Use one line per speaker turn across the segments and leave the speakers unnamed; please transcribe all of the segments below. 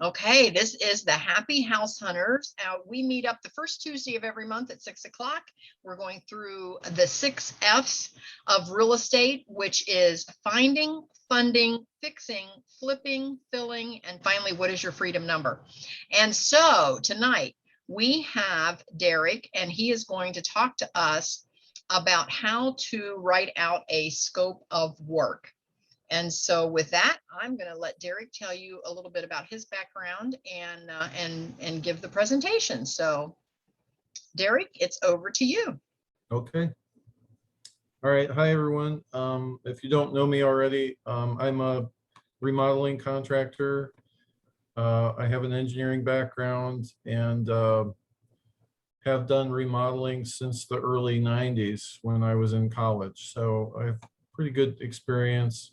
Okay, this is the Happy House Hunters. We meet up the first Tuesday of every month at 6 o'clock. We're going through the 6 F's of real estate, which is finding, funding, fixing, flipping, filling, and finally, what is your freedom number? And so tonight we have Derek, and he is going to talk to us about how to write out a scope of work. And so with that, I'm going to let Derek tell you a little bit about his background and give the presentation. So Derek, it's over to you.
Okay. All right. Hi, everyone. If you don't know me already, I'm a remodeling contractor. I have an engineering background and have done remodeling since the early 90s when I was in college. So I have pretty good experience.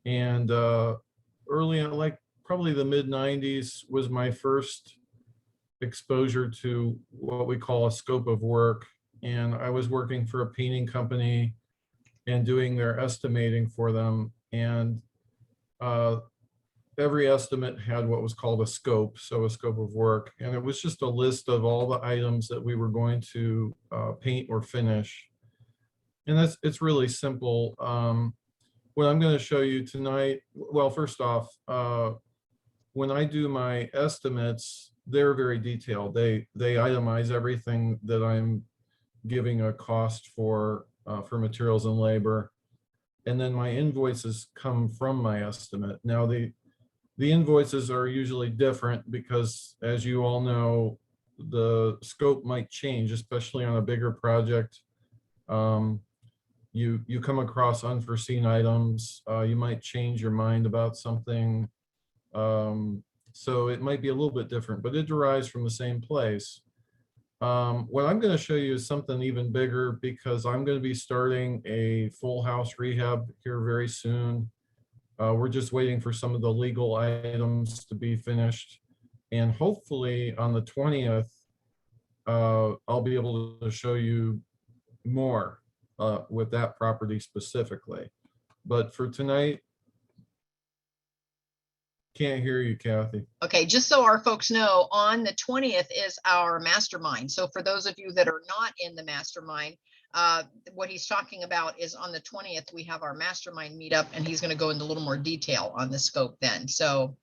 And early on, like probably the mid 90s was my first exposure to what we call a scope of work. And I was working for a painting company and doing their estimating for them. And every estimate had what was called a scope, so a scope of work. And it was just a list of all the items that we were going to paint or finish. And it's really simple. What I'm going to show you tonight, well, first off, when I do my estimates, they're very detailed. They itemize everything that I'm giving a cost for materials and labor. And then my invoices come from my estimate. Now, the invoices are usually different because, as you all know, the scope might change, especially on a bigger project. You come across unforeseen items, you might change your mind about something. So it might be a little bit different, but it derives from the same place. What I'm going to show you is something even bigger because I'm going to be starting a full house rehab here very soon. We're just waiting for some of the legal items to be finished. And hopefully on the 20th, I'll be able to show you more with that property specifically. But for tonight, can't hear you, Kathy.
Okay, just so our folks know, on the 20th is our mastermind. So for those of you that are not in the mastermind, what he's talking about is on the 20th, we have our mastermind meetup, and he's going to go into a little more detail on the scope then. So,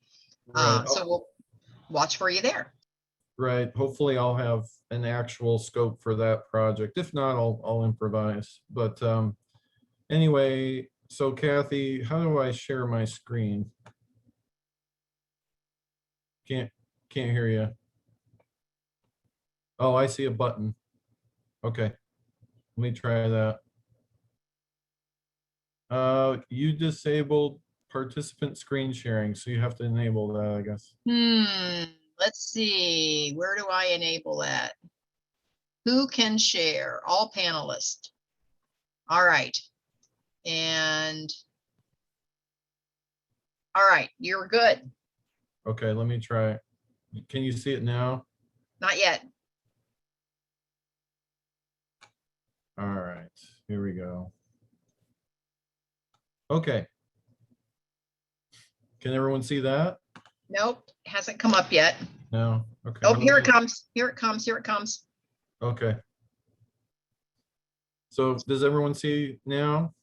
Right.
so we'll watch for you there.
Right. Hopefully I'll have an actual scope for that project. If not, I'll improvise. But anyway, so Kathy, how do I share my screen? Can't hear you. Oh, I see a button. Okay. Let me try that. You disabled participant screen sharing, so you have to enable that, I guess.
Let's see. Where do I enable that? Who can share? All panelists. All right. And all right, you're good.
Okay, let me try. Can you see it now?
Not yet.
All right, here we go. Okay. Can everyone see that?
Nope, hasn't come up yet.
No. Okay.
Oh, here it comes. Here it comes. Here it comes.
Okay. So does everyone see now?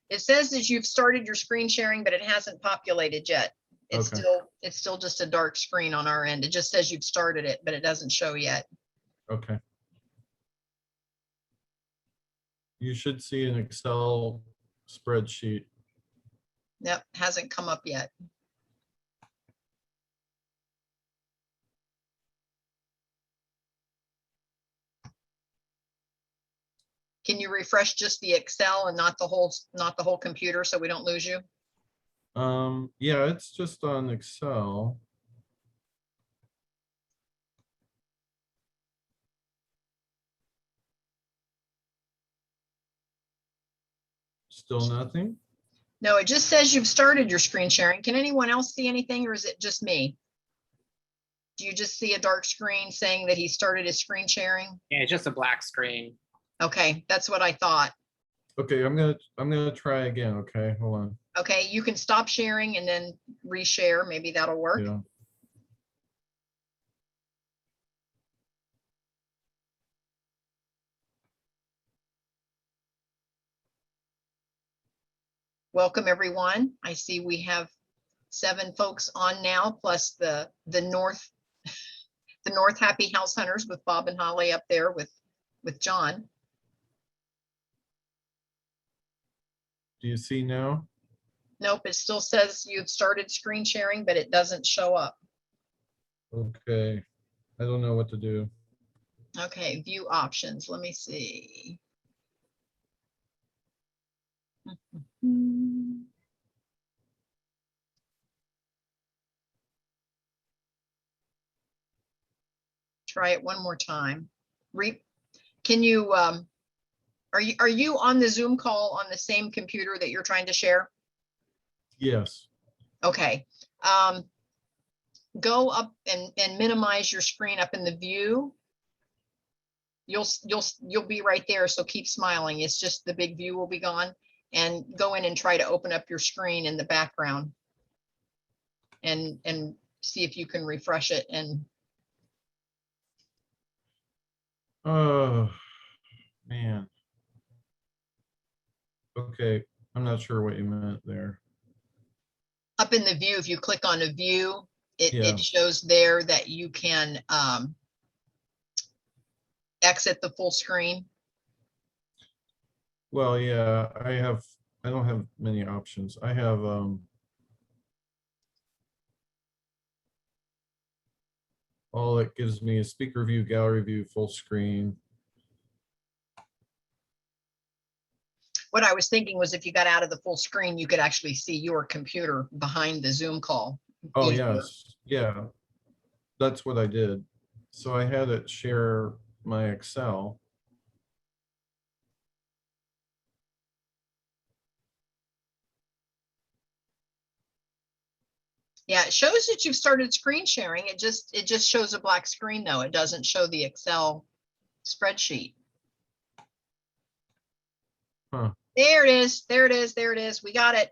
It says that you've started your screen sharing, but it hasn't populated yet. It's
Okay.
it's still just a dark screen on our end. It just says you've started it, but it doesn't show yet.
Okay. You should see an Excel spreadsheet.
Yep, hasn't come up yet. Can you refresh just the Excel and not the whole computer so we don't lose you?
Yeah, it's just on Excel. Still nothing?
No, it just says you've started your screen sharing. Can anyone else see anything, or is it just me? Do you just see a dark screen saying that he started his screen sharing?
Yeah, it's just a black screen.
Okay, that's what I thought.
Okay, I'm gonna try again. Okay, hold on.
Okay, you can stop sharing and then reshare. Maybe that'll work.
Yeah.
Welcome, everyone. I see we have 7 folks on now, plus the North Happy House Hunters with Bob and Holly up there with John.
Do you see now?
Nope, it still says you've started screen sharing, but it doesn't show up.
Okay, I don't know what to do.
Okay, view options. Let me see. Try it one more time. Can you, are you on the Zoom call on the same computer that you're trying to share?
Yes.
Okay. Go up and minimize your screen up in the view. You'll be right there. So keep smiling. It's just the big view will be gone, and go in and try to open up your screen in the background and see if you can refresh it. And
Oh, man. Okay, I'm not sure what you meant there.
up in the view, if you click on a view,
Yeah.
it shows there that you can exit the full screen.
Well, yeah, I don't have many options. I have all it gives me is speaker view, gallery view, full screen.
What I was thinking was if you got out of the full screen, you could actually see your computer behind the Zoom call.
Oh,
easier.
yes, yeah. That's what I did. So I had it share my Excel.
Yeah, it shows that you've started screen sharing. It just shows a black screen though. It doesn't show the Excel spreadsheet.
Huh.
There it is. There it is. There it is. We got it.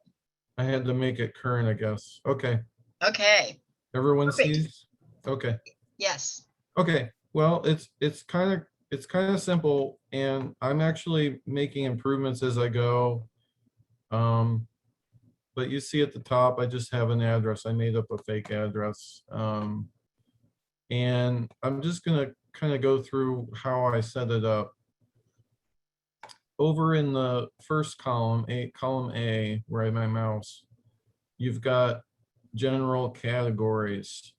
I had to make it current, I guess. Okay,
Okay.
everyone
Perfect.
sees? Okay.
Yes.
Okay, well, it's kind of simple, and I'm actually making improvements as I go. But you see at the top, I just have an address. I made up a fake address. And I'm just gonna kind of go through how I set it up. Over in the first column, column A, where I have my mouse, you've got general categories.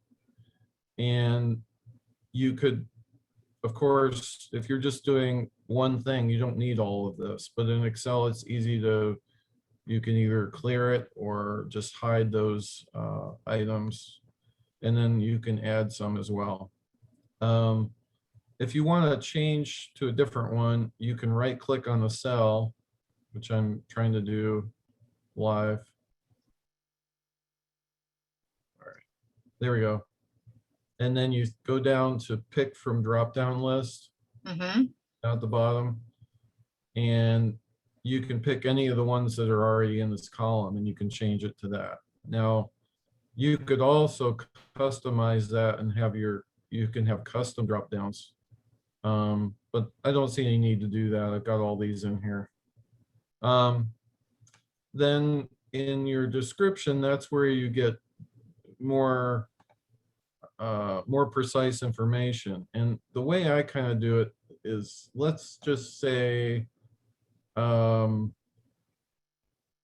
And you could, of course, if you're just doing one thing, you don't need all of this, but in Excel, it's easy to, you can either clear it or just hide those items, and then you can add some as well. If you want to change to a different one, you can right click on the cell, which I'm trying to do live. All right, there we go. And then you go down to pick from drop-down list.
Mm-hmm.
Down at the bottom, and you can pick any of the ones that are already in this column, and you can change it to that. Now, you could also customize that and have you can have custom drop downs. But I don't see any need to do that. I've got all these in here. Then in your description, that's where you get more precise information. And the way I kind of do it is, let's just say,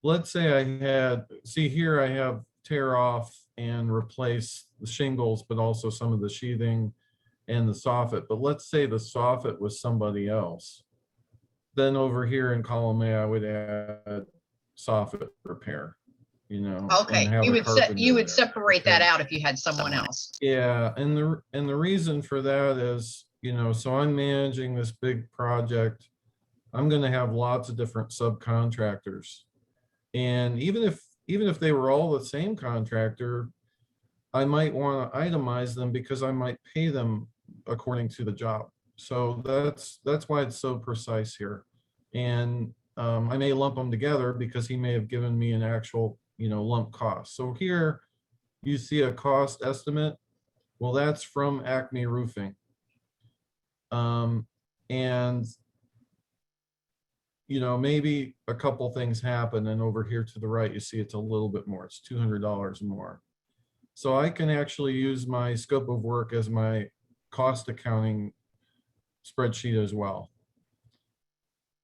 let's say I had, see here, I have tear off and replace the shingles, but also some of the sheathing and the soffit. But let's say the soffit was somebody else. Then over here in column A, I would add soffit repair, you know.
Okay.
and have
You
a
would
carpenter there.
separate that
Okay.
out if you had someone else.
Yeah, and the reason for that is, you know, so I'm managing this big project. I'm going to have lots of different subcontractors, and even if they were all the same contractor, I might want to itemize them because I might pay them according to the job. So that's why it's so precise here. And I may lump them together because he may have given me an actual, you know, lump cost. So here you see a cost estimate. Well, that's from Acme Roofing. And you know, maybe a couple things happen, and over here to the right, you see it's a little bit more. It's $200 more. So I can actually use my scope of work as my cost accounting spreadsheet as well.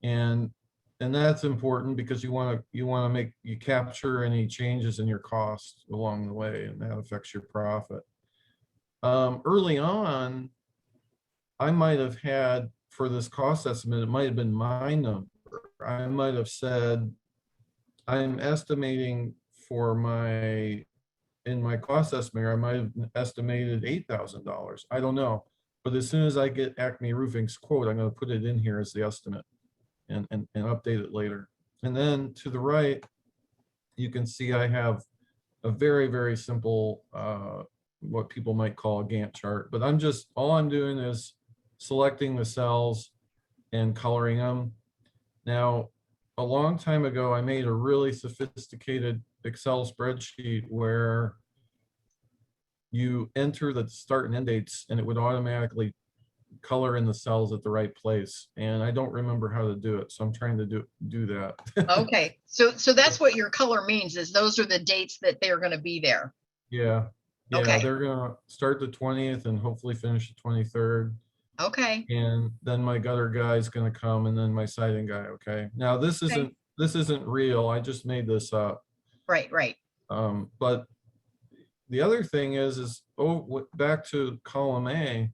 And that's important because you capture any changes in your costs along the way, and that affects your profit. Early on, I might have had, for this cost estimate, it might have been my number. I might have said, I'm estimating for in my cost estimate, I might have estimated $8,000. I don't know. But as soon as I get Acme Roofing's quote, I'm going to put it in here as the estimate and update it later. And then to the right, you can see I have a very, very simple, what people might call a Gantt chart, but all I'm doing is selecting the cells and coloring them. Now, a long time ago, I made a really sophisticated Excel spreadsheet where you enter the start and end dates and it would automatically color in the cells at the right place. And I don't remember how to do it, so I'm trying to do that.
Okay, so that's what your color means, is those are the dates that they're going to be there.
Yeah,
Okay.
they're gonna start the 20th and hopefully finish the 23rd.
Okay.
And then my gutter guy's gonna come, and then my siding guy. Okay, now this isn't real. I just made this up.
Right.
But the other thing is back to column A,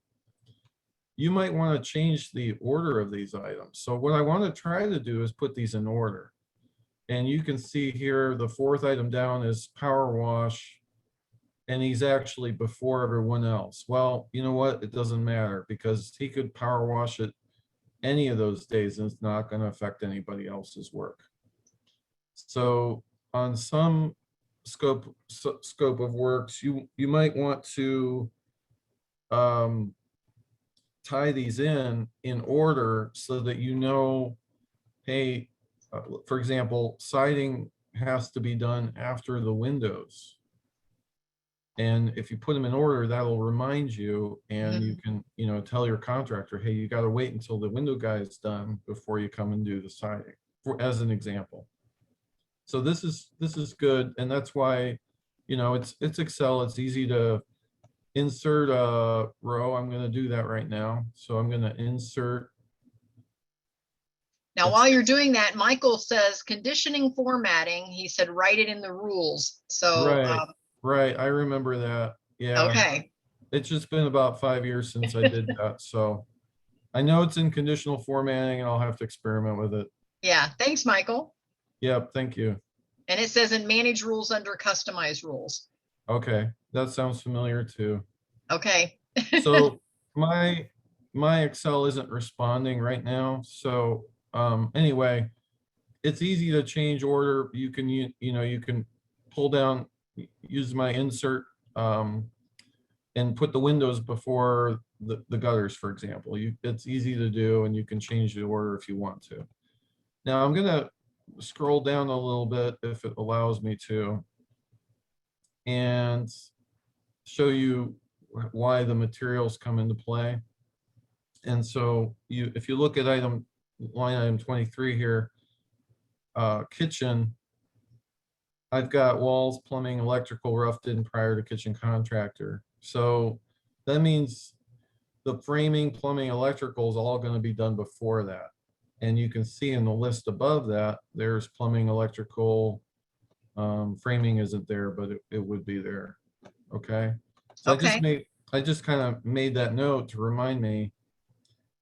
you might want to change the order of these items. So what I want to try to do is put these in order. And you can see here, the fourth item down is power wash, and he's actually before everyone else. Well, you know what? It doesn't matter, because he could power wash it any of those days and it's not going to affect anybody else's work. So on some scope of works, you might want to tie these in order so that you know, hey, for example, siding has to be done after the windows. And if you put them in order, that'll remind you, and you can, you know, tell your contractor, hey, you got to wait until the window guy is done before you come and do the siding, as an example. So this is good, and that's why, you know, it's Excel. It's easy to insert a row. I'm going to do that right now. So I'm going to insert.
Now, while you're doing that, Michael says conditioning formatting. He said write it in the rules. So
right, I remember that. Yeah.
Okay.
It's just been about 5 years since I did that, so I know it's in conditional formatting, and I'll have to experiment with it.
Yeah, thanks, Michael.
Yep, thank you.
And it says in manage rules under customize rules.
Okay, that sounds familiar too.
Okay.
So my Excel isn't responding right now. So anyway, it's easy to change order. You can you know, you can pull down, use my insert and put the windows before the gutters, for example. It's easy to do, and you can change the order if you want to. Now I'm gonna scroll down a little bit, if it allows me to, and show you why the materials come into play. And so if you look at line item 23 here, kitchen, I've got walls, plumbing, electrical roughed in prior to kitchen contractor. So that means the framing, plumbing, electrical is all going to be done before that. And you can see in the list above that, there's plumbing, electrical, framing isn't there, but it would be there. Okay. So
Okay.
I just kind of made that note to remind me.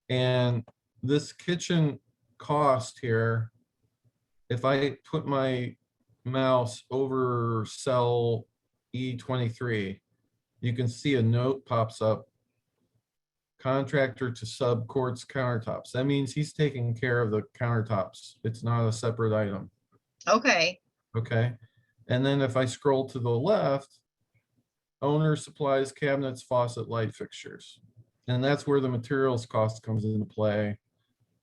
And this kitchen cost here, if I put my mouse over cell E23, you can see a note pops up, contractor to sub quartz countertops. That means he's taking care of the countertops. It's not a separate item.
Okay.
Okay. And then if I scroll to the left, owner supplies cabinets, faucet, light fixtures. And that's where the materials cost comes into play.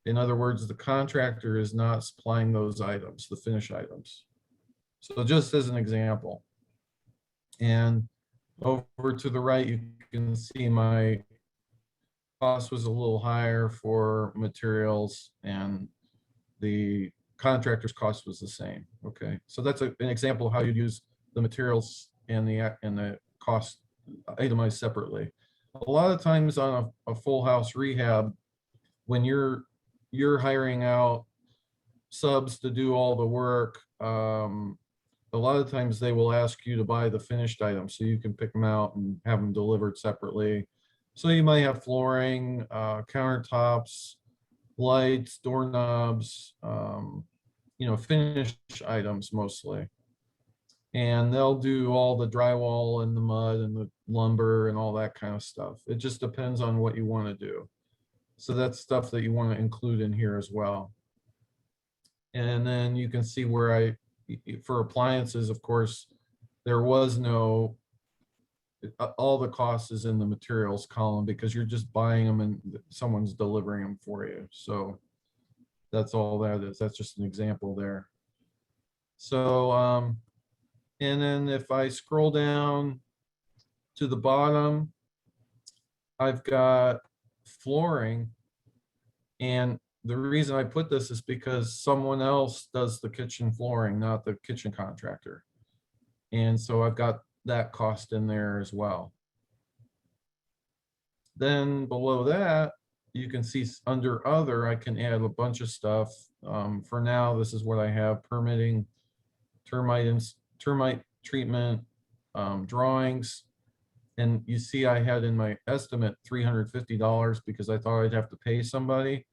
In other words, the contractor is not supplying those items, the finish items. So just as an example. And over to the right, you can see my cost was a little higher for materials, and the contractor's cost was the same. Okay, so that's an example of how you'd use the materials and the cost itemized separately. A lot of times on a full house rehab, when you're hiring out subs to do all the work, a lot of times they will ask you to buy the finished items so you can pick them out and have them delivered separately. So you might have flooring, countertops, lights, doorknobs, finished items mostly. And they'll do all the drywall and the mud and the lumber and all that kind of stuff. It just depends on what you want to do. So that's stuff that you want to include in here as well. And then you can see where for appliances, of course, there was no, all the cost is in the materials column because you're just buying them and someone's delivering them for you. So that's all that is. That's just an example there. So, and then if I scroll down to the bottom, I've got flooring. And the reason I put this is because someone else does the kitchen flooring, not the kitchen contractor. And so I've got that cost in there as well. Then below that, you can see under other, I can add a bunch of stuff. For now, this is what I have: permitting, termite treatment, drawings. And you see I had in my estimate $350 because I thought I'd have to pay somebody.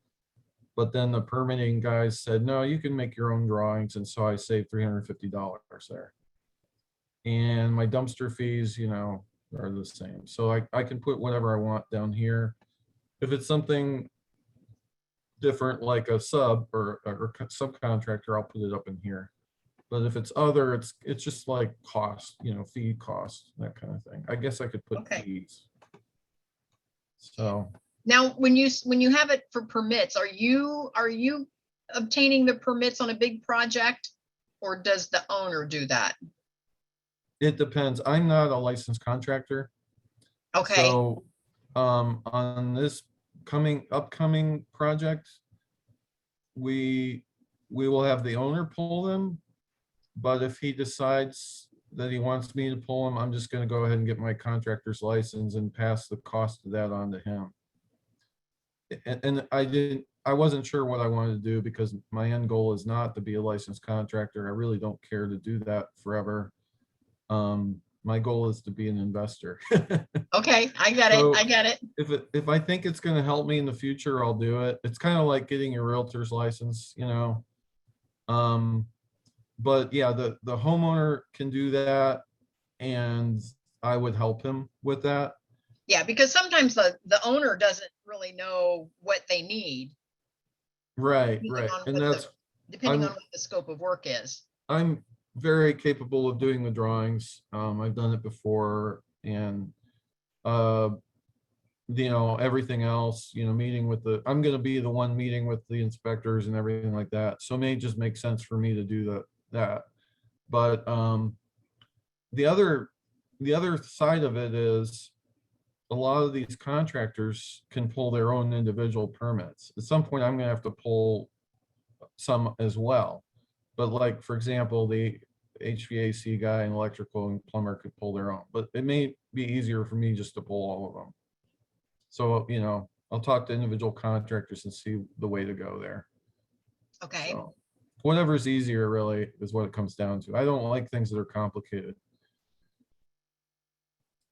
But then the permitting guys said, no, you can make your own drawings. And so I saved $350 there. And my dumpster fees, are the same. So I can put whatever I want down here. If it's something different, like a sub or subcontractor, I'll put it up in here. But if it's other, it's just like cost, fee cost, that kind of thing. I guess I could put fees. So
now, when you have it for permits, are you obtaining the permits on a big project, or does the owner do that?
It depends. I'm not a licensed contractor.
Okay.
So on this upcoming project, we will have the owner pull them. But if he decides that he wants me to pull them, I'm just going to go ahead and get my contractor's license and pass the cost of that on to him. And I wasn't sure what I wanted to do because my end goal is not to be a licensed contractor. I really don't care to do that forever. My goal is to be an investor.
Okay, I got it. I got it.
If I think it's going to help me in the future, I'll do it. It's kind of like getting your realtor's license, But yeah, the homeowner can do that, and I would help him with that.
Yeah, because sometimes the owner doesn't really know what they need.
Right. And that's
depending on what the scope of work is. I'm
very capable of doing the drawings. I've done it before, and everything else, meeting with I'm going to be the one meeting with the inspectors and everything like that. So it may just make sense for me to do that. But the other side of it is a lot of these contractors can pull their own individual permits. At some point, I'm going to have to pull some as well. But like, for example, the HVAC guy and electrical and plumber could pull their own, but it may be easier for me just to pull all of them. So, I'll talk to individual contractors and see the way to go there.
Okay.
So whatever's easier really is what it comes down to. I don't like things that are complicated.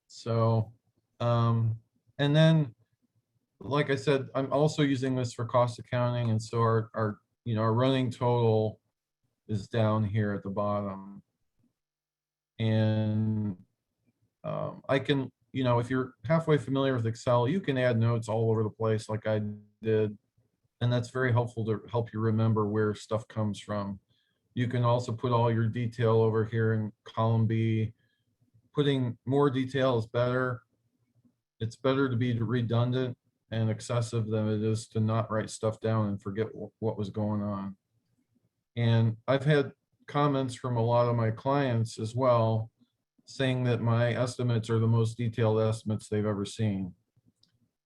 So, and then, like I said, I'm also using this for cost accounting. And so our running total is down here at the bottom. And I can, if you're halfway familiar with Excel, you can add notes all over the place like I did. And that's very helpful to help you remember where stuff comes from. You can also put all your detail over here in column B. Putting more detail is better. It's better to be redundant and excessive than it is to not write stuff down and forget what was going on. And I've had comments from a lot of my clients as well, saying that my estimates are the most detailed estimates they've ever seen.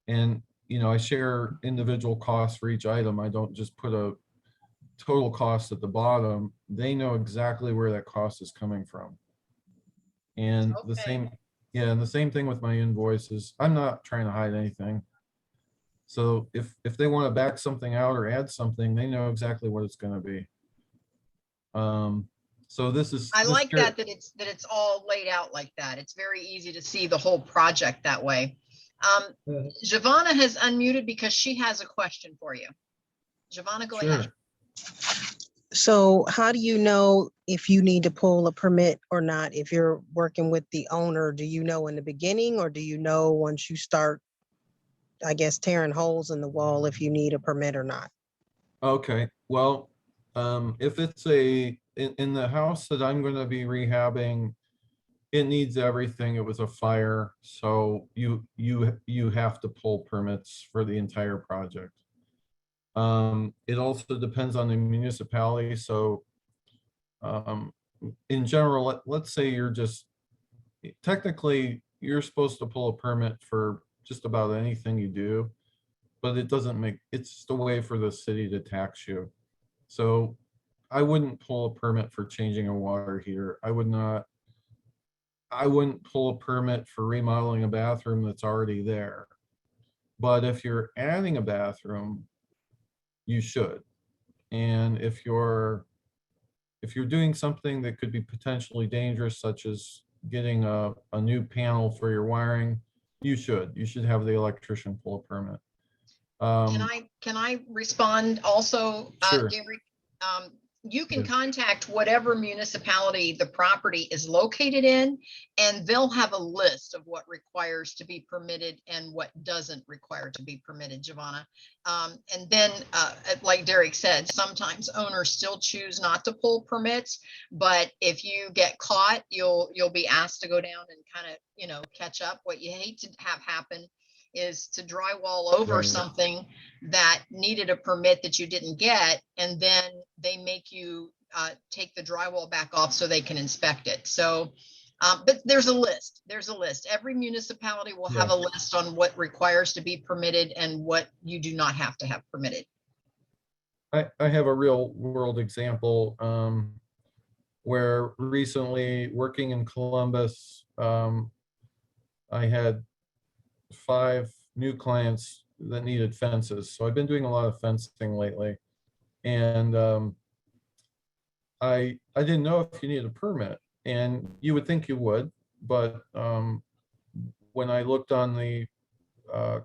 And I share individual costs for each item. I don't just put a total cost at the bottom, they know exactly where that cost is coming from. And the
Okay.
same, yeah, and the same thing with my invoices. I'm not trying to hide anything. So if they want to back something out or add something, they know exactly what it's going to be. So
I
this
like that it's all laid out like that. It's very easy to see the whole project that way. Giovanna has unmuted because she has a question for you. Giovanna, go ahead.
Sure.
So how do you know if you need to pull a permit or not? If you're working with the owner, do you know in the beginning, or do you know once you start, I guess, tearing holes in the wall, if you need a permit or not?
Okay, well, if it's in the house that I'm going to be rehabbing, it needs everything. It was a fire, so you have to pull permits for the entire project. It also depends on the municipality. So in general, let's say you're just technically you're supposed to pull a permit for just about anything you do, but it doesn't make, it's just a way for the city to tax you. So I wouldn't pull a permit for changing a water heater. I wouldn't pull a permit for remodeling a bathroom that's already there. But if you're adding a bathroom, you should. And if you're doing something that could be potentially dangerous, such as getting a new panel for your wiring, you should have the electrician pull a permit.
Can I respond also,
Sure.
Derek? You can contact whatever municipality the property is located in, and they'll have a list of what requires to be permitted and what doesn't require to be permitted, Giovanna. And then, like Derek said, sometimes owners still choose not to pull permits, but if you get caught, you'll be asked to go down and kind of, you know, catch up. What you hate to have happen is to drywall over
Right.
something that needed a permit that you didn't get, and then they make you take the drywall back off so they can inspect it. So, but there's a list. Every municipality will have a list on what requires to be permitted and what you do not have to have permitted.
I have a real world example where recently working in Columbus, I had 5 new clients that needed fences. So I've been doing a lot of fencing lately. And I didn't know if you needed a permit, and you would think you would, but when I looked on the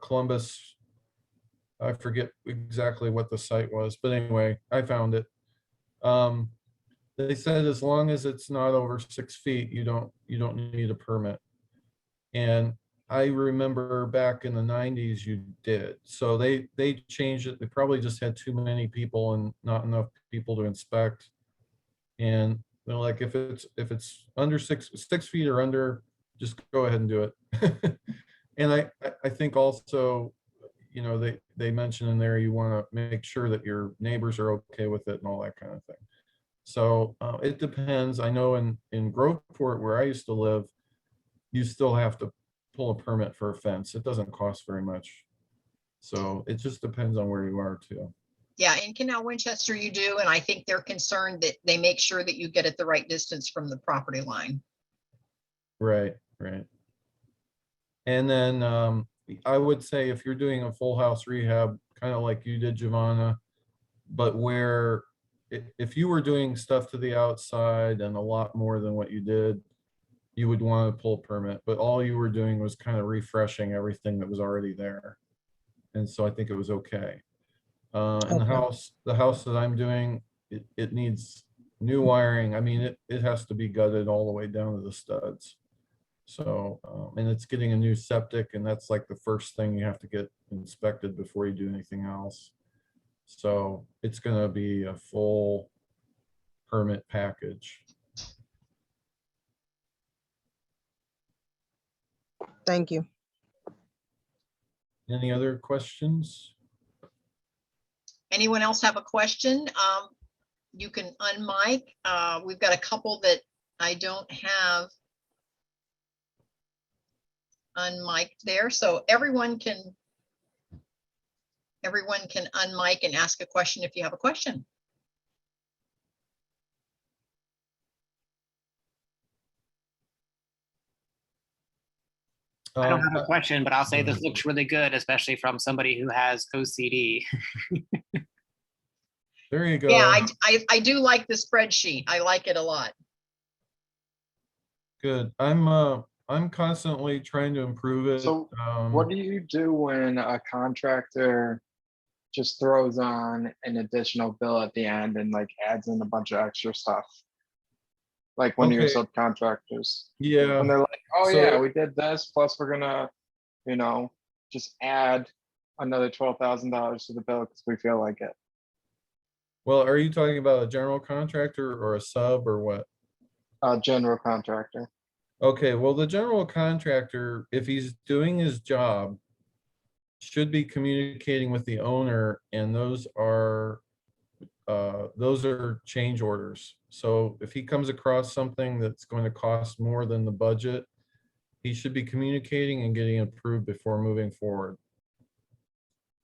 Columbus, I forget exactly what the site was, but anyway, I found it. They said as long as it's not over 6 feet, you don't need a permit. And I remember back in the 90s you did. So they changed it. They probably just had too many people and not enough people to inspect. And they're like, if it's under 6 feet or under, just go ahead and do it. And I think also, you know, they mentioned in there, you want to make sure that your neighbors are okay with it and all that kind of thing. So it depends. I know in Groveport, where I used to live, you still have to pull a permit for a fence. It doesn't cost very much. So it just depends on where you are too.
Yeah, in Canal Winchester you do, and I think they're concerned that they make sure that you get it the right distance from the property line.
Right. And then I would say if you're doing a full house rehab, kind of like you did, Giovanna, but where if you were doing stuff to the outside and a lot more than what you did, you would want to pull a permit, but all you were doing was kind of refreshing everything that was already there. And so I think it was okay. And the house that I'm doing, it needs new wiring. I mean, it has to be gutted all the way down to the studs. So, and it's getting a new septic, and that's like the first thing you have to get inspected before you do anything else. So it's going to be a full permit package.
Thank you.
Any other questions?
Anyone else have a question? You can unmic. We've got a couple that I don't have unmiked there, so everyone can unmic and ask a question if you have a question.
I don't
Um,
have a question, but I'll say
go
this looks really good, especially from somebody who has OCD.
There you go.
Yeah, I do like the spreadsheet. I like it a lot.
Good. I'm constantly trying to improve it.
So what do you do when a contractor just throws on an additional bill at the end and like adds in a bunch of extra stuff? Like when you're
Okay.
subcontractors,
Yeah.
when they're like, oh
So-
yeah, we did this, plus we're gonna, you know, just add another $12,000 to the bill because we feel like it.
Well, are you talking about a general contractor or a sub or what?
General contractor.
Okay, well, the general contractor, if he's doing his job, should be communicating with the owner, and those are change orders. So if he comes across something that's going to cost more than the budget, he should be communicating and getting approved before moving forward.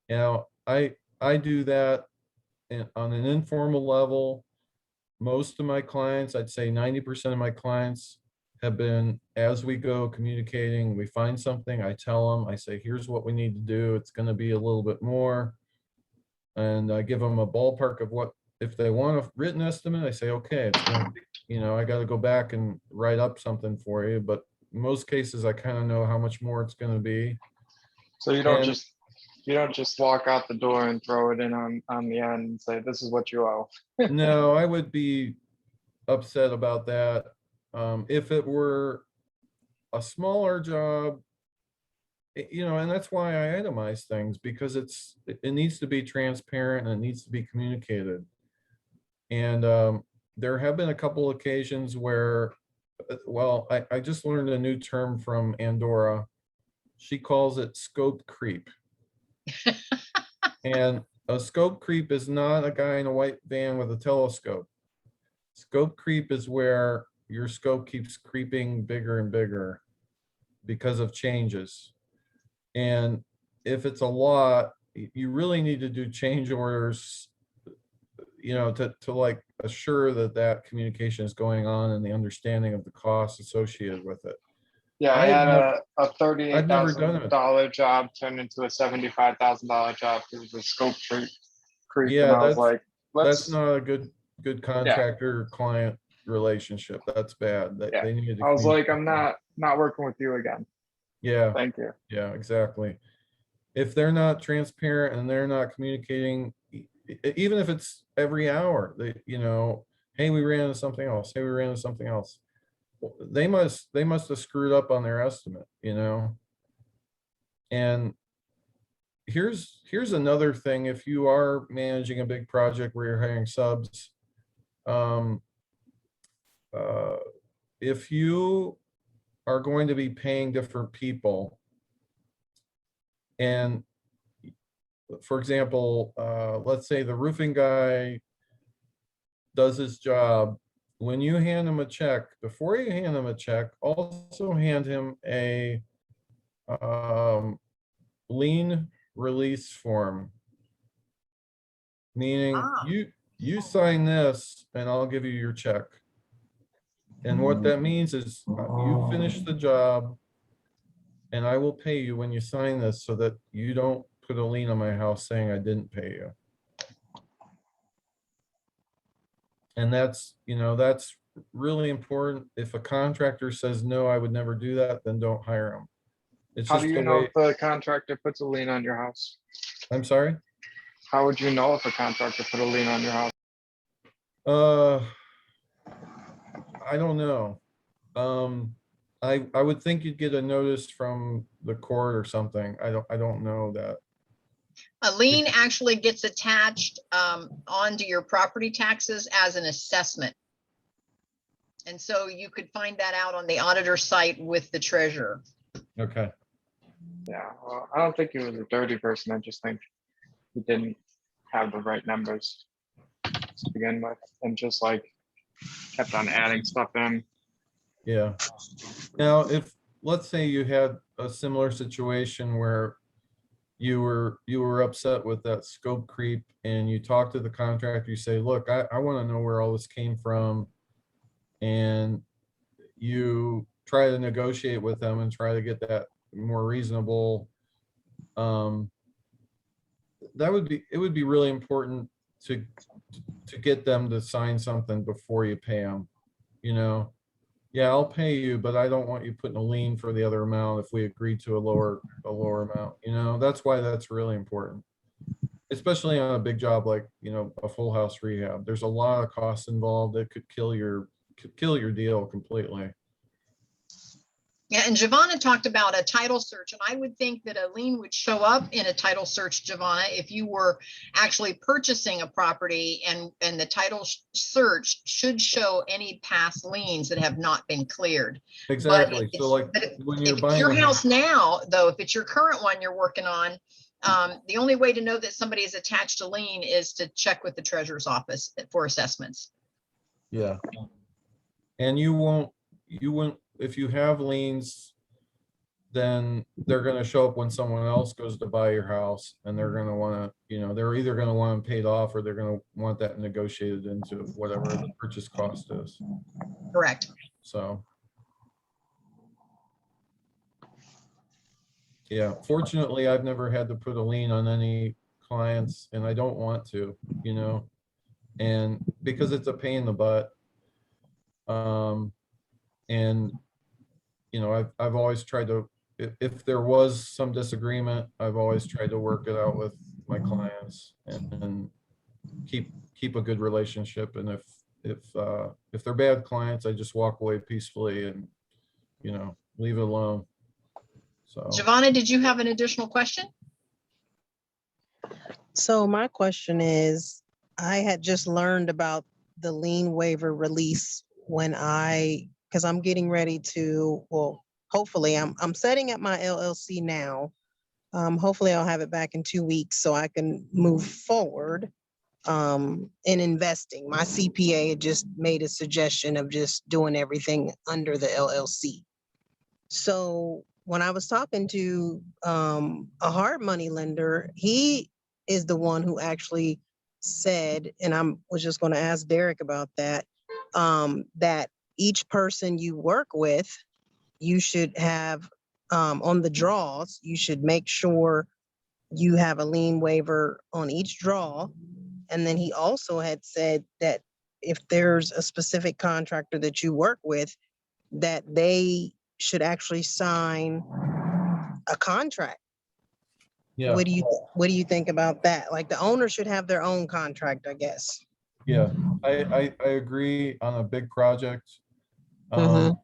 Now, I do that on an informal level. Most of my clients, I'd say 90% of my clients have been, as we go, communicating. We find something, I tell them, I say, here's what we need to do. It's going to be a little bit more. And I give them a ballpark of what, if they want a written estimate, I say, okay, it's going to be, you know, I got to go back and write up something for you. But in most cases, I kind of know how much more it's going to be.
So you don't
And-
just walk out the door and throw it in on the end and say, this is what you owe.
No, I would be upset about that. If it were a smaller job, you know, and that's why I itemize things, because it needs to be transparent and it needs to be communicated. And there have been a couple occasions where, well, I just learned a new term from Andorra. She calls it scope creep. And a scope creep is not a guy in a white van with a telescope. Scope creep is where your scope keeps creeping bigger and bigger because of changes. And if it's a lot, you really need to do change orders, you know, to like assure that that communication is going on and the understanding of the costs associated with it.
Yeah, I
I've
had
never-
a
I've never done it.
$38,000 job turned into a $75,000 job because of the scope creep.
Yeah,
And I was
that's-
like,
That's
let's,
not a good contractor client relationship. That's bad.
Yeah.
They needed to
I was like,
communicate.
I'm not working with you again.
Yeah.
Thank you.
Yeah, exactly. If they're not transparent and they're not communicating, even if it's every hour, you know, hey, we ran into something else. Hey, we ran into something else. Well, they must have screwed up on their estimate, you know? And here's another thing. If you are managing a big project where you're hiring subs, if you are going to be paying different people, and for example, let's say the roofing guy does his job. When you hand him a check, before you hand him a check, also hand him a lien release form. Meaning
Ah.
you sign this and I'll give you your check. And what that means is you finish the job and I will pay you when you sign this, so that you don't put a lien on my house saying I didn't pay you. And that's, you know, that's really important. If a contractor says, no, I would never do that, then don't hire them. It's
How
just
do you
the
know
way,
if the contractor puts a lien on your house?
I'm sorry?
How would you know if a contractor put a lien on your house?
I don't know. I would think you'd get a notice from the court or something. I don't know that.
A lien actually gets attached onto your property taxes as an assessment. And so you could find that out on the auditor site with the treasurer.
Okay.
Yeah, well, I don't think he was a dirty person. I just think he didn't have the right numbers to begin with, and just like kept on adding stuff in.
Yeah. Now, if, let's say you had a similar situation where you were upset with that scope creep and you talk to the contractor, you say, look, I want to know where all this came from. And you try to negotiate with them and try to get that more reasonable. It would be really important to get them to sign something before you pay them, you know? Yeah, I'll pay you, but I don't want you putting a lien for the other amount if we agree to a lower amount, you know? That's why that's really important. Especially on a big job like, you know, a full house rehab. There's a lot of costs involved that could kill your deal completely.
Yeah, and Giovanna talked about a title search, and I would think that a lien would show up in a title search, Giovanna, if you were actually purchasing a property, and the title search should show any past liens that have not been cleared.
Exactly. So like when you're
If it's
buying
your
a
house now, though, if it's your current one you're working on, the only way to know that somebody is attached to lien is to check with the treasurer's office for assessments.
yeah. And you won't, if you have liens, then they're going to show up when someone else goes to buy your house, and they're going to want to, you know, they're either going to want them paid off, or they're going to want that negotiated into whatever the purchase cost is.
Correct.
So. Yeah, fortunately, I've never had to put a lien on any clients, and I don't want to, you know, and because it's a pain in the butt. And, you know, I've always tried to, if there was some disagreement, I've always tried to work it out with my clients and keep a good relationship. And if they're bad clients, I just walk away peacefully and, you know, leave it alone. So.
Giovanna, did you have an additional question?
So my question is, I had just learned about the lien waiver release because I'm getting ready to, well, hopefully I'm setting up my LLC now. Hopefully I'll have it back in 2 weeks so I can move forward in investing. My CPA had just made a suggestion of just doing everything under the LLC. So when I was talking to a hard money lender, he is the one who actually said, and I was just going to ask Derek about that, that each person you work with, you should have on the draws, you should make sure you have a lien waiver on each draw. And then he also had said that if there's a specific contractor that you work with, that they should actually sign a contract.
Yeah.
What do you think about that? Like the owner should have their own contract, I guess.
Yeah, I agree on a big project.
Mhm.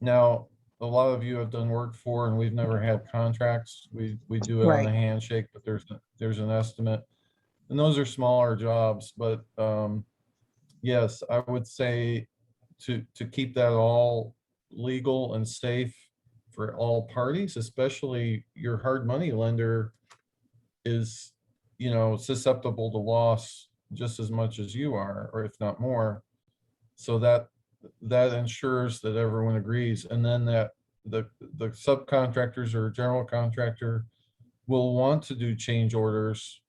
Now, a lot of you have done work for, and we've never had contracts. We do it on
Right.
a handshake, but there's an estimate, and those are smaller jobs. But yes, I would say to keep that all legal and safe for all parties, especially your hard money lender is, you know, susceptible to loss just as much as you are, or if not more. So that ensures that everyone agrees, and then that the subcontractors or general contractor will want to do change orders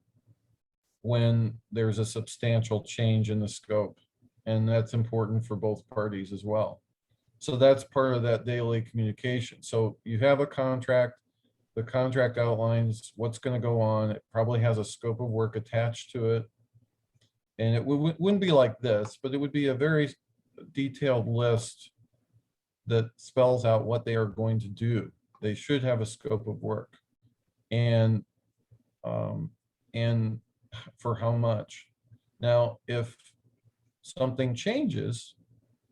when there's a substantial change in the scope, and that's important for both parties as well. So that's part of that daily communication. So you have a contract, the contract outlines what's going to go on. It probably has a scope of work attached to it. And it wouldn't be like this, but it would be a very detailed list that spells out what they are going to do. They should have a scope of work and for how much. Now, if something changes,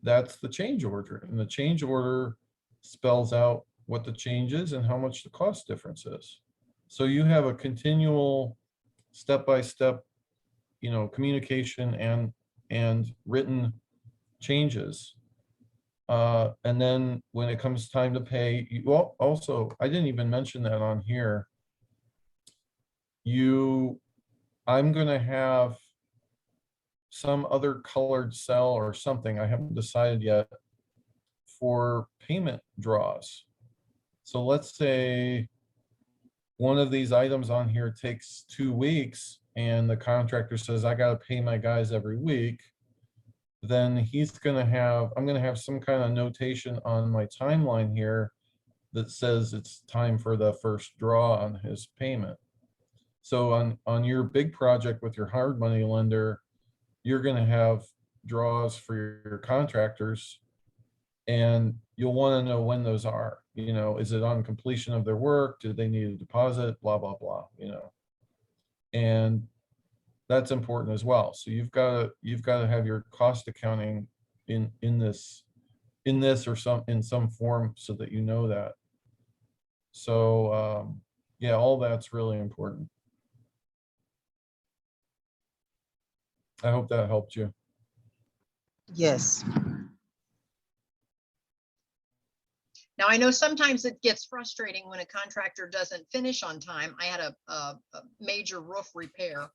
that's the change order, and the change order spells out what the change is and how much the cost difference is. So you have a continual step-by-step, you know, communication and written changes. And then when it comes time to pay, well, also, I didn't even mention that on here. I'm gonna have some other colored cell or something, I haven't decided yet, for payment draws. So let's say one of these items on here takes 2 weeks and the contractor says, I gotta pay my guys every week. Then I'm gonna have some kind of notation on my timeline here that says it's time for the first draw on his payment. So on your big project with your hard money lender, you're gonna have draws for your contractors, and you'll want to know when those are. You know, is it on completion of their work? Do they need a deposit? Blah, blah, blah, you know. And that's important as well. So you've got to have your cost accounting in this or in some form so that you know that. So yeah, all that's really important. I hope that helped you.
Yes.
Now, I know sometimes it gets frustrating when a contractor doesn't finish on time. I had a major roof repair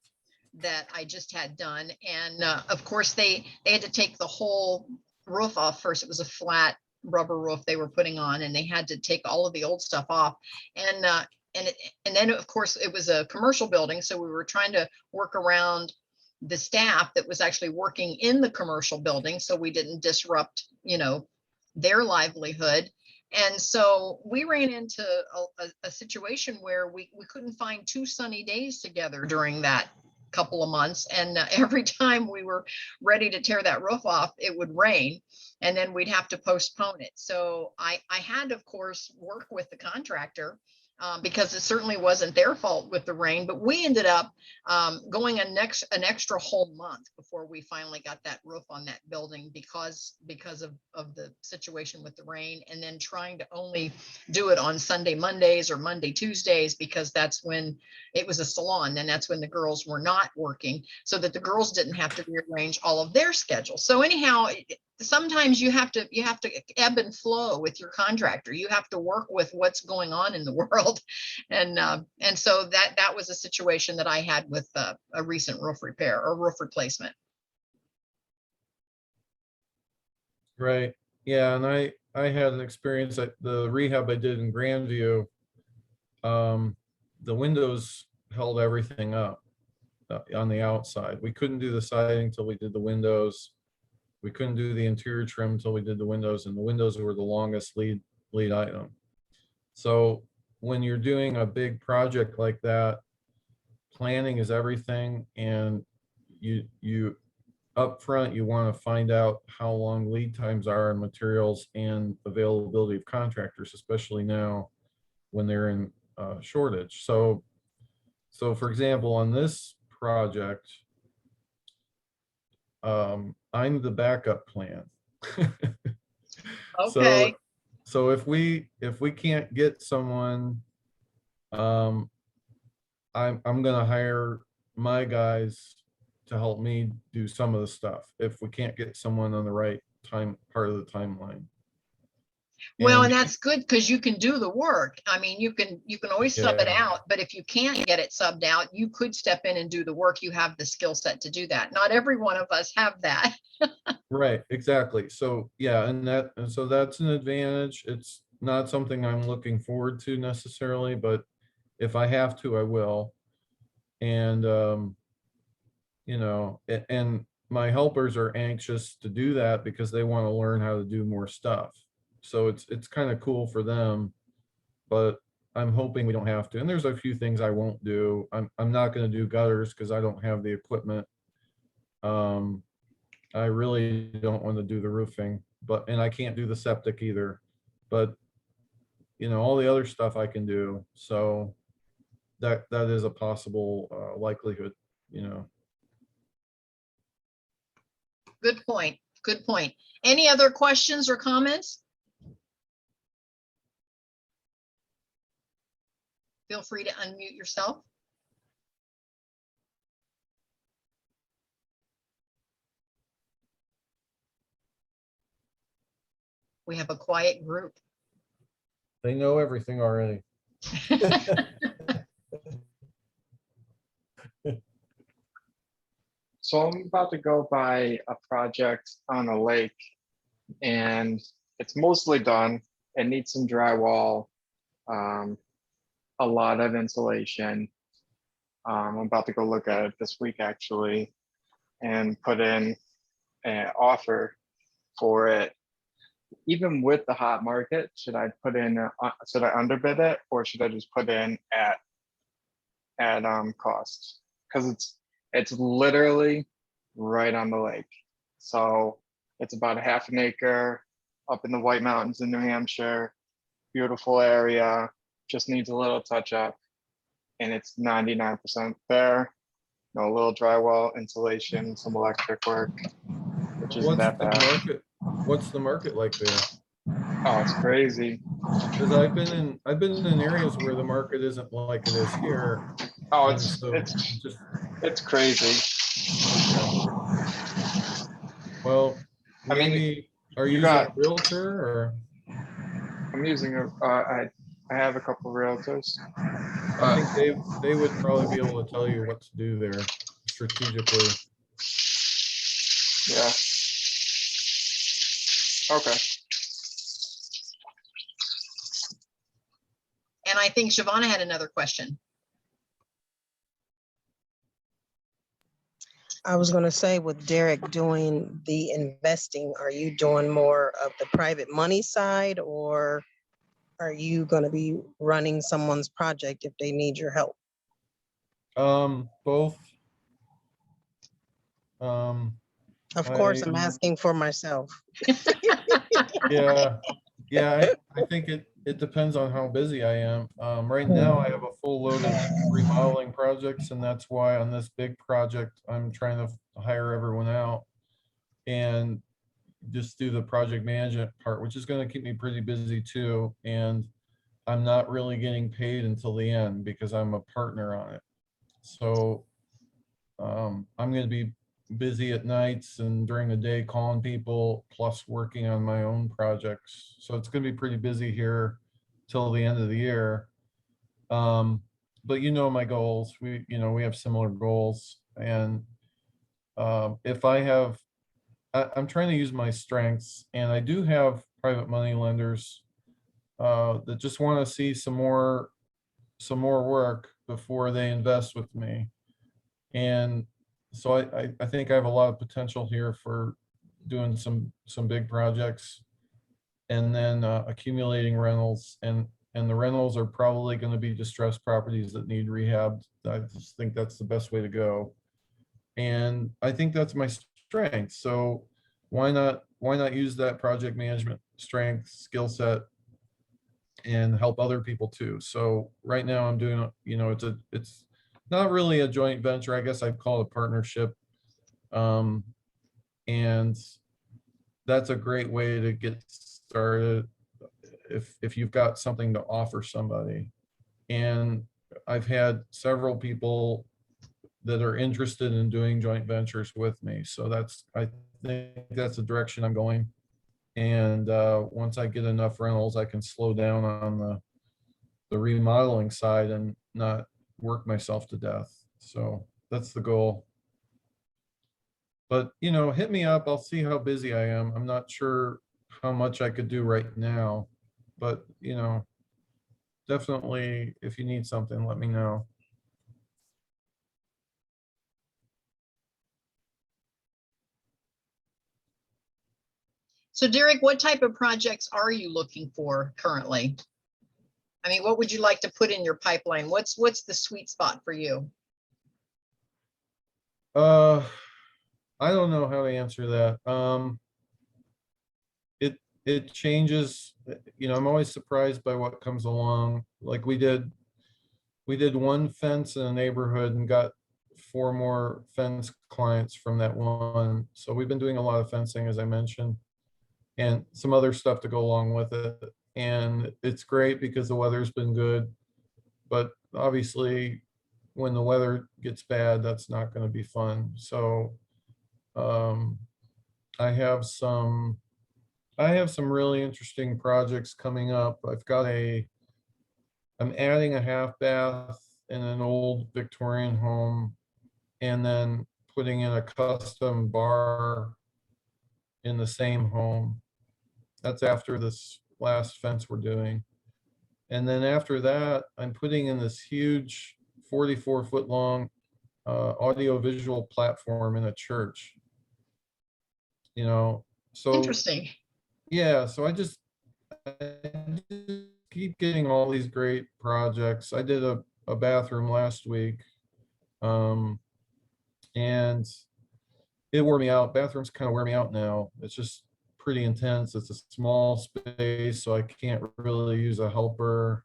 that I just had done. And of course, they had to take the whole roof off first. It was a flat rubber roof they were putting on, and they had to take all of the old stuff off. And then, of course, it was a commercial building. So we were trying to work around the staff that was actually working in the commercial building, so we didn't disrupt, you know, their livelihood. And so we ran into a situation where we couldn't find 2 sunny days together during that couple of months. And every time we were ready to tear that roof off, it would rain, and then we'd have to postpone it. So I had, of course, work with the contractor because it certainly wasn't their fault with the rain, but we ended up going an extra whole month before we finally got that roof on that building because of the situation with the rain, and then trying to only do it on Sunday, Mondays or Monday, Tuesdays, because that's when it was a salon, and that's when the girls were not working, so that the girls didn't have to rearrange all of their schedules. So anyhow, sometimes you have to ebb and flow with your contractor. You have to work with what's going on in the world. And so that was a situation that I had with a recent roof repair or roof replacement.
Right. Yeah. And I had an experience at the rehab I did in Grandview. The windows held everything up on the outside. We couldn't do the siding until we did the windows. We couldn't do the interior trim until we did the windows, and the windows were the longest lead item. So when you're doing a big project like that, planning is everything. And you up front, you want to find out how long lead times are in materials and availability of contractors, especially now when they're in shortage. So for example, on this project, I'm the backup plan.
Okay.
So if we can't get someone, I'm gonna hire my guys to help me do some of the stuff if we can't get someone on the right part of the timeline.
Well, and
And
that's good because you can do the work. I mean, you can always sub it
Yeah.
out, but if you can't get it subbed out, you could step in and do the work. You have the skill set to do that. Not every one of us have that.
Right, exactly. So yeah, and so that's an advantage. It's not something I'm looking forward to necessarily, but if I have to, I will. And you know, and my helpers are anxious to do that because they want to learn how to do more stuff. So it's kind of cool for them, but I'm hoping we don't have to. And there's a few things I won't do. I'm not going to do gutters because I don't have the equipment. I really don't want to do the roofing, and I can't do the septic either. But you know, all the other stuff I can do. So that is a possible likelihood, you know.
Good point. Good point. Any other questions or comments? Feel free to unmute yourself. We have a quiet group.
They know everything already.
So I'm about to go by a project on a lake, and it's mostly done. It needs some drywall, a lot of insulation. I'm about to go look at it this week actually, and put in an offer for it. even with the hot market, should I put in, should I underbid it, or should I just put in at cost? Because it's literally right on the lake. So it's about a half an acre up in the White Mountains in New Hampshire. Beautiful area, just needs a little touch up. And it's 99% there. No, a little drywall, insulation, some electric work, which isn't
What's
that
the
bad.
market? What's the market like there?
Oh, it's crazy.
Because I've been in areas where the market isn't like it is here.
Oh,
And so just,
it's crazy.
well,
I mean,
maybe, are you
you
using a
got-
realtor or?
I'm using I have a couple realtors.
I think they would probably be able to tell you what to do there strategically.
Yeah. Okay.
And I think Shavana had another question.
I was gonna say, with Derek doing the investing, are you doing more of the private money side, or are you gonna be running someone's project if they need your help?
Both.
Of course, I'm
I-
asking for myself.
Yeah, yeah, I think it depends on how busy I am. Right now I have a full load of remodeling projects, and that's why on this big project, I'm trying to hire everyone out and just do the project management part, which is gonna keep me pretty busy too. And I'm not really getting paid until the end because I'm a partner on it. So I'm gonna be busy at nights and during the day calling people, plus working on my own projects. So it's gonna be pretty busy here till the end of the year. But you know my goals, we have similar goals. And if I have, I'm trying to use my strengths, and I do have private money lenders that just want to see some more work before they invest with me. And so I think I have a lot of potential here for doing some big projects, and then accumulating rentals, and the rentals are probably going to be distressed properties that need rehab. I just think that's the best way to go. And I think that's my strength. So why not use that project management strength, skill set, and help other people too. So right now I'm doing, it's not really a joint venture. I guess I'd call it a partnership. And that's a great way to get started if you've got something to offer somebody. And I've had several people that are interested in doing joint ventures with me. So I think that's the direction I'm going. And once I get enough rentals, I can slow down on the remodeling side and not work myself to death. So that's the goal. But, hit me up. I'll see how busy I am. I'm not sure how much I could do right now, but, definitely if you need something, let me know.
So Derek, what type of projects are you looking for currently? I mean, what would you like to put in your pipeline? What's the sweet spot for you?
I don't know how to answer that. It changes, I'm always surprised by what comes along. Like we did one fence in a neighborhood and got 4 more fence clients from that one. So we've been doing a lot of fencing, as I mentioned, and some other stuff to go along with it. And it's great because the weather's been good, but obviously when the weather gets bad, that's not going to be fun. So I have some really interesting projects coming up. I'm adding a half bath in an old Victorian home, and then putting in a custom bar in the same home. That's after this last fence we're doing. And then after that, I'm putting in this huge 44-foot long audio-visual platform in a church. So
Interesting.
yeah, so I just keep getting all these great projects. I did a bathroom last week. And it wore me out. Bathrooms kind of wear me out now. It's just pretty intense. It's a small space, so I can't really use a helper.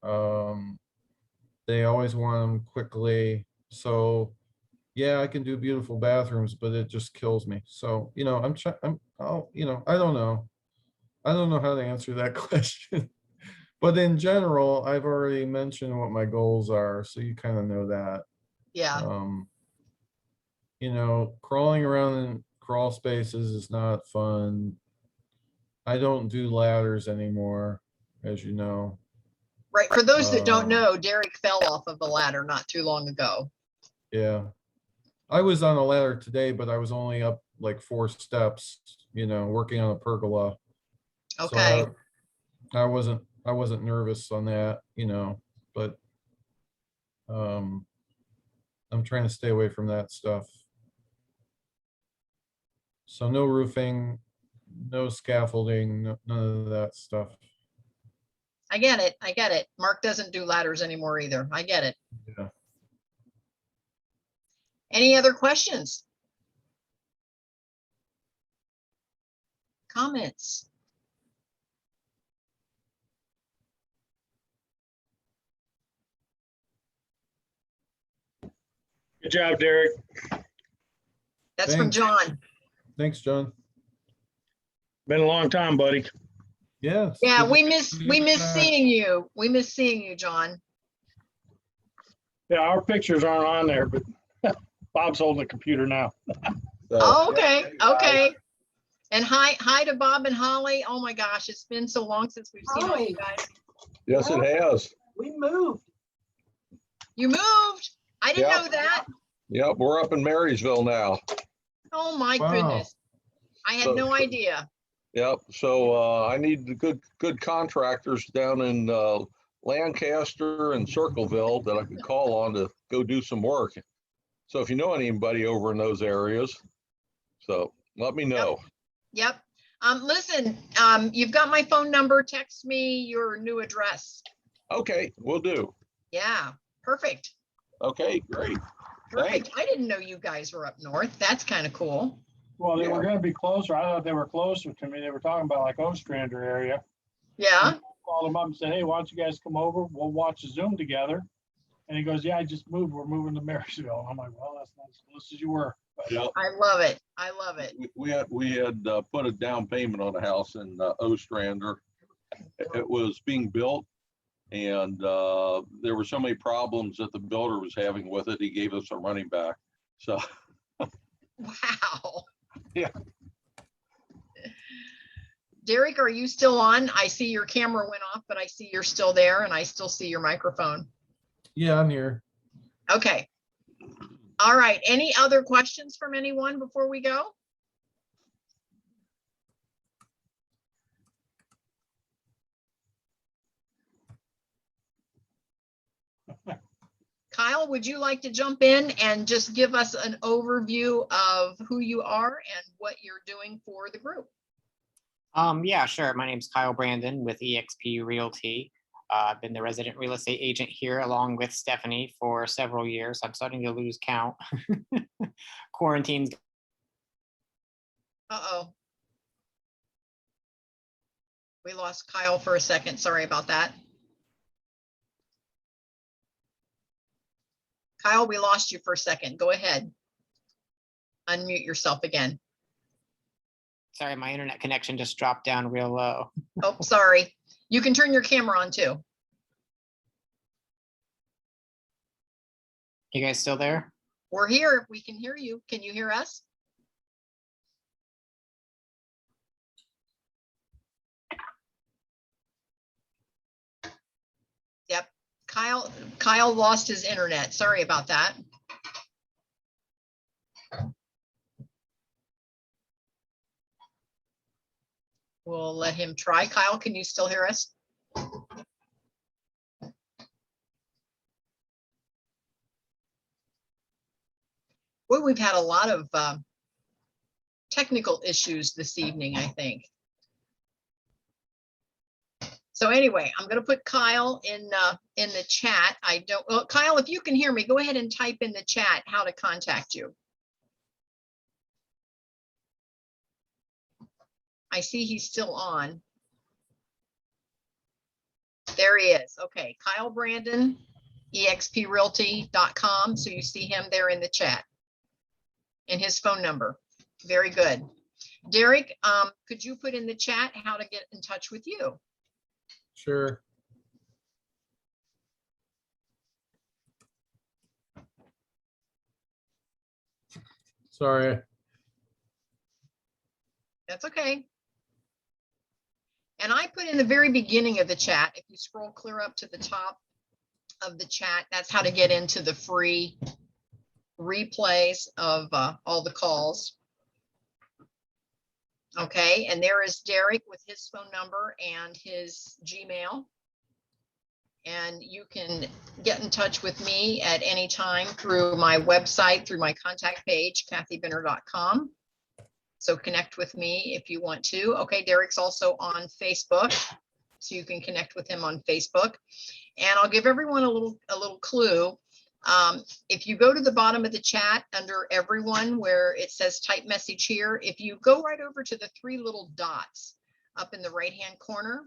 They always want them quickly. So yeah, I can do beautiful bathrooms, but it just kills me. So, you know, I don't know. I don't know how to answer that question. But in general, I've already mentioned what my goals are, so you kind of know that.
Yeah,
You know, crawling around in crawl spaces is not fun. I don't do ladders anymore, as you know.
right. For those that don't
Um,
know, Derek fell off of a ladder not too long ago.
Yeah. I was on a ladder today, but I was only up like 4 steps, you know, working on a pergola.
Okay,
So I wasn't nervous on that, you know, but um I'm trying to stay away from that stuff. So no roofing, no scaffolding, none of that stuff.
I get it. I get it. Mark doesn't do ladders anymore either. I get it.
Yeah.
Any other questions? Comments?
Good job, Derek.
That's from
Thanks.
John.
Thanks, John.
Been a long time, buddy.
Yeah. it's
Yeah,
good to
we
see
miss
you back.
seeing you. We miss seeing you, John.
Yeah, our pictures aren't on there, but Bob's holding the computer now.
Oh, okay, okay. And hi to Bob and Holly. Oh my gosh, it's been so long since we've seen all you guys.
Yes, it has.
We moved.
You moved? I didn't
Yep.
know that.
Yep, we're up in Marysville now.
Oh my
Wow.
goodness. I had
So-
no idea.
Yep, so I need the good contractors down in Lancaster and Circleville that I could call on to go do some work. So if you know anybody over in those areas, so let me know.
Yep. Listen, you've got my phone number. Text me your new address.
Okay, will do.
Yeah, perfect.
Okay, great. Thanks.
Perfect. I didn't know you guys were up north. That's kind of cool.
Well, they were
Yeah.
gonna be closer. I thought they were closer to me. They were talking about like Ostrander area.
Yeah.
Called him up and said, hey, why don't you guys come over? We'll watch a Zoom together. And he goes, yeah, I just moved. We're moving to Marysville. I'm like, well, that's not as close as you were. But
Yep.
I love it. I love it.
We had put a down payment on a house in Ostrander. It was being built, and there were so many problems that the builder was having with it. He gave us a running back. So
Wow.
Yeah.
Derek, are you still on? I see your camera went off, but I see you're still there and I still see your microphone.
Yeah, I'm here.
Okay. All right. Any other questions from anyone before we go? Kyle, would you like to jump in and just give us an overview of who you are and what you're doing for the group?
Yeah, sure. My name's Kyle Brandon with eXp Realty. I've been the resident real estate agent here along with Stephanie for several years. I'm starting to lose count. Quarantine's
Uh-oh. We lost Kyle for a second. Sorry about that. Kyle, we lost you for a second. Go ahead. Unmute yourself again.
sorry, my internet connection just dropped down real low.
Oh, sorry. You can turn your camera on too.
You guys still there?
We're here. We can hear you. Can you hear us? Yep. Kyle lost his internet. Sorry about that. We'll let him try. Kyle, can you still hear us? Well, we've had a lot of technical issues this evening, I think. So anyway, I'm gonna put Kyle in the chat. Well, Kyle, if you can hear me, go ahead and type in the chat how to contact you. I see he's still on. There he is. Okay, Kyle Brandon, exprealty.com. So you see him there in the chat. And his phone number. Very good. Derek, could you put in the chat how to get in touch with you?
Sure. Sorry.
That's okay. And I put in the very beginning of the chat, if you scroll clear up to the top of the chat, that's how to get into the free replays of all the calls. Okay, and there is Derek with his phone number and his Gmail. And you can get in touch with me at any time through my website, through my contact page, kathybinner.com. So connect with me if you want to. Okay, Derek's also on Facebook, so you can connect with him on Facebook. And I'll give everyone a little clue. If you go to the bottom of the chat under everyone where it says type message here, if you go right over to the three little dots up in the right-hand corner,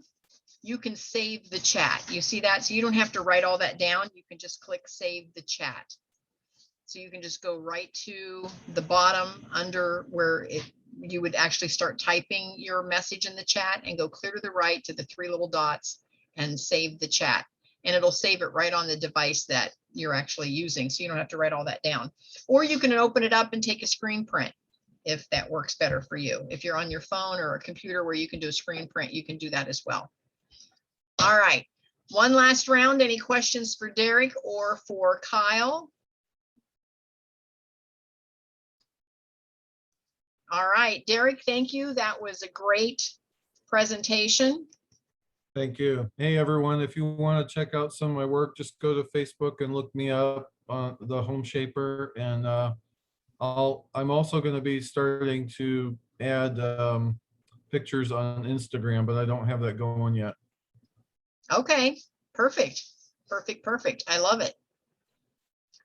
you can save the chat. You see that? So you don't have to write all that down. You can just click save the chat. So you can just go right to the bottom under where you would actually start typing your message in the chat and go clear to the right to the three little dots and save the chat. And it'll save it right on the device that you're actually using. So you don't have to write all that down. Or you can open it up and take a screen print if that works better for you. If you're on your phone or a computer where you can do a screen print, you can do that as well. All right, one last round. Any questions for Derek or for Kyle? All right, Derek, thank you. That was a great presentation.
Thank you. Hey, everyone, if you want to check out some of my work, just go to Facebook and look me up on the Home Shaper. And I'm also going to be starting to add pictures on Instagram, but I don't have that going yet.
Okay, perfect, perfect, perfect. I love it.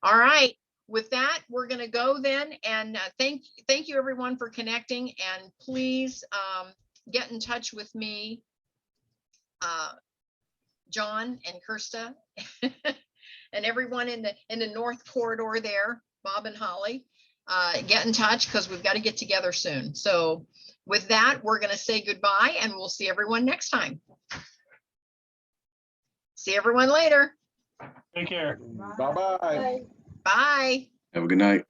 All right, with that, we're going to go then. And thank you, everyone, for connecting. And please get in touch with me, John and Kirsta, and everyone in the North Corridor there, Bob and Holly. Get in touch because we've got to get together soon. So with that, we're going to say goodbye and we'll see everyone next time. See everyone later.
Take care.
Bye-bye.
Bye.
Have a good night.